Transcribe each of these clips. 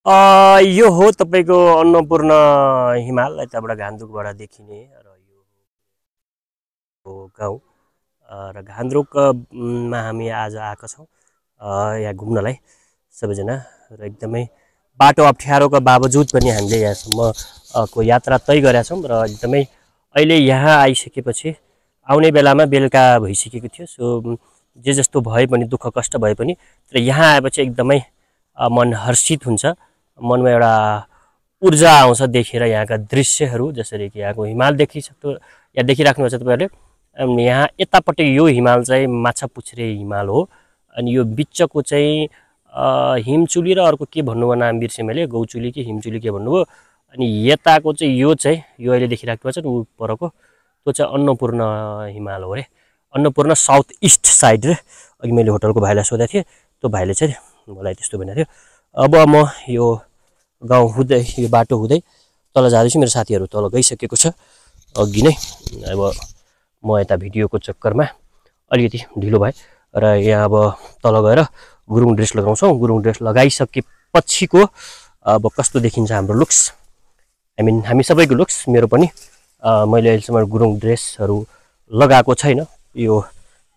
यो हो तपाईको अन्नपूर्ण हिमाल यताबाट घान्द्रुकबाट देखिने र यो हो गाउँ र घान्द्रुकमा हामी आज आएका छौँ यहाँ घुम्नलाई सबैजना र एकदमै बाटो अप्ठ्यारोको बावजुद पनि हामीले यहाँसम्मको यात्रा तय गरेका छौँ र एकदमै अहिले यहाँ आइसकेपछि आउने बेलामा बेलुका भइसकेको थियो। सो जे जस्तो भए पनि दुःख कष्ट भए पनि तर यहाँ आएपछि एकदमै मन हर्षित हुन्छ, मनमा एउटा ऊर्जा आउँछ देखेर यहाँका दृश्यहरू। जसरी कि यहाँको हिमाल देखिसक्नु या देखिराख्नु भएको छ तपाईँहरूले। यहाँ यतापट्टि यो हिमाल चाहिँ माछापुच्छ्रे हिमाल हो अनि यो बिचको चाहिँ हिमचुली र अर्को के भन्नुभयो नाम बिर्सेँ मैले, गौचुली कि हिमचुली के भन्नुभयो। अनि यताको चाहिँ यो अहिले देखिराख्नु भएको छ ऊ परको त्यो चाहिँ अन्नपूर्ण हिमाल हो अरे, अन्नपूर्ण साउथ इस्ट साइड रे। अघि मैले होटलको भाइलाई सोधेको थिएँ, त्यो भाइले चाहिँ मलाई त्यस्तो भनेको थियो। अब म यो गाउँ हुँदै यो बाटो हुँदै तल जाँदैछु, मेरो साथीहरू तल गइसकेको छ अघि नै। अब म यता भिडियोको चक्करमा अलिकति ढिलो भए र यहाँ अब तल गएर गुरुङ ड्रेस लगाउँछौँ। गुरुङ ड्रेस लगाइसकेपछिको अब कस्तो देखिन्छ हाम्रो लुक्स, हामी सबैको लुक्स, मेरो पनि। मैले अहिलेसम्म गुरुङ ड्रेसहरू लगाएको छैन, यो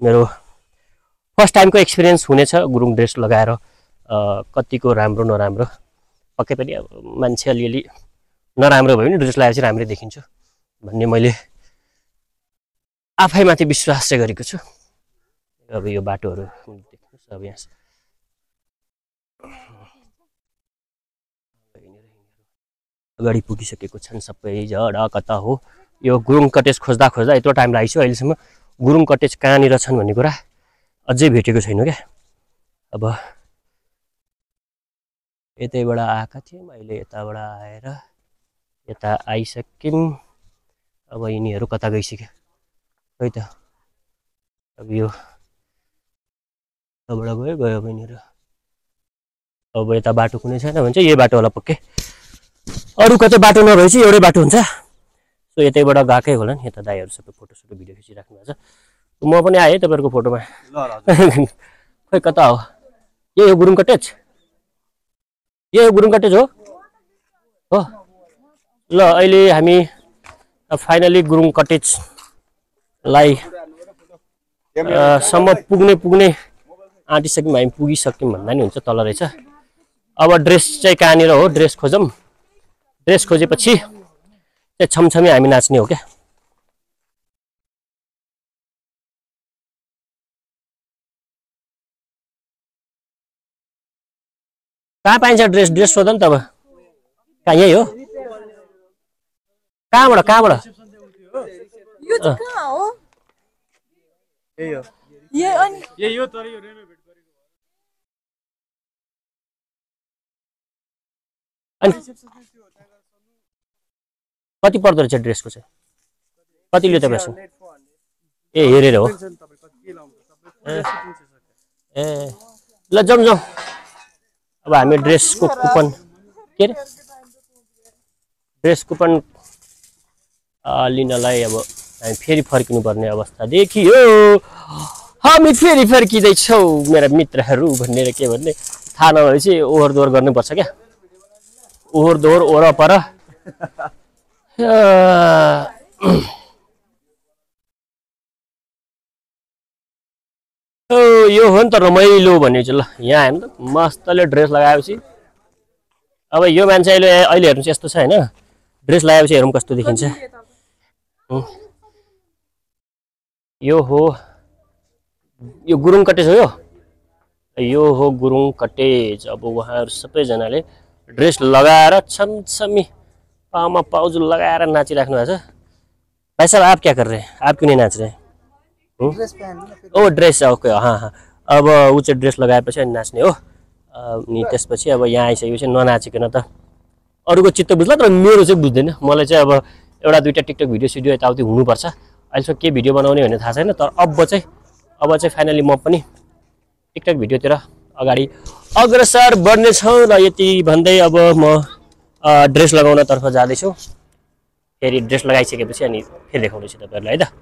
मेरो फर्स्ट टाइमको एक्सपिरियन्स हुनेछ गुरुङ ड्रेस लगाएर। कतिको राम्रो नराम्रो पक्कै पनि अब मान्छे अलिअलि नराम्रो भयो भने ड्रेस लगाएपछि राम्रै देखिन्छु भन्ने मैले आफैमाथि विश्वास चाहिँ गरेको छु। अब यो बाटोहरू देख्नुहोस्, अब यहाँ अगाडि पुगिसकेको छन् सबै जडा कता हो। यो गुरुङ कटेज खोज्दा खोज्दा यत्रो टाइम लाग्यो अहिलेसम्म। गुरुङ कटेज कहाँनिर छन् भन्ने कुरा अझै भेटेको छैन क्या। अब यतैबाट आएका थियौँ, अहिले यताबाट आएर यता आइसक्यौँ। अब यिनीहरू कता गइसक्यो खै त। अब यो यताबाट गयो अब यिनीहरू। अब यता बाटो कुनै छैन भने चाहिँ यही बाटो होला पक्कै, अरू कतै बाटो नभएपछि एउटै बाटो हुन्छ। सो यतैबाट गएकै होला नि। यता दाइहरू सबै फोटोसोटो भिडियो खिचिराख्नु भएको छ। म पनि आएँ तपाईँहरूको फोटोमा। खै कता हो, यही हो गुरुङ कटेज? यही हो गुरुङ कटेज हो? ल अहिले हामी फाइनली गुरुङ कटेजलाई सम्म पुग्ने आँटिसक्यौँ। हामी पुगिसक्यौँ भन्दा नि हुन्छ, तल रहेछ। अब ड्रेस चाहिँ कहाँनिर हो, ड्रेस खोजौँ। ड्रेस खोजेपछि चाहिँ छमछमी हामी नाच्ने हो क्या। कहाँ पाइन्छ ड्रेस? ड्रेस सोध नि त। अब कहाँ यही हो? कहाँबाट? यो चाहिँ कहाँ हो? यही हो। यही हो तर यो रेनोभेट गरेको हो। अनि कति पर्दो रहेछ ड्रेसको चाहिँ? कति लियो तपाईँसँग? ए हेरेर हो? ए ल जाउँ। अब हामी ड्रेसको कुपन के अरे ड्रेस कुपन लिनलाई अब हामी फेरि फर्किनुपर्ने अवस्था देखियो। हामी फेरि फर्किँदैछौँ मेरा मित्रहरू भनेर के भन्ने थाहा नभएपछि ओहोर दोहोर गर्नुपर्छ क्या। ओहोर दोहोर ओरपर यो हो नि त रमाइलो भने चाहिँ। ल यहाँ हेर्नु त मस्तले ड्रेस लगाएपछि। अब यो मान्छे अहिले हेर्नु चाहिँ यस्तो छ होइन, ड्रेस लगाएपछि हेरौँ कस्तो देखिन्छ। यो हो, यो गुरुङ कटेज हो। यो हो गुरुङ कटेज। अब उहाँहरू सबैजनाले ड्रेस लगाएर छमछमी पाउमा पाउजु लगाएर नाचिराख्नु भएको छ। भाइ साहब आप क्या कर रहे हैं? आप क्यों नहीं नाच रहे हैं? ओ ड्रेस, ओके। हाँ। अब ऊ चाहिँ ड्रेस लगाएपछि अनि नाच्ने हो। अनि त्यसपछि अब यहाँ आइसकेपछि ननाचिकन त अरूको चित्त बुझ्ला, तर मेरो चाहिँ बुझ्दैन। मलाई चाहिँ अब एउटा दुईवटा टिकटक भिडियो सिडियो यताउति हुनुपर्छ। अहिलेसम्म के भिडियो बनाउने भन्ने थाहा छैन, तर अब चाहिँ फाइनली म पनि टिकटक भिडियोतिर अगाडि अग्रसर बढ्नेछौँ। र यति भन्दै अब म ड्रेस लगाउनतर्फ जाँदैछु। फेरि ड्रेस लगाइसकेपछि अनि फेरि देखाउनेछु तपाईँहरूलाई है त।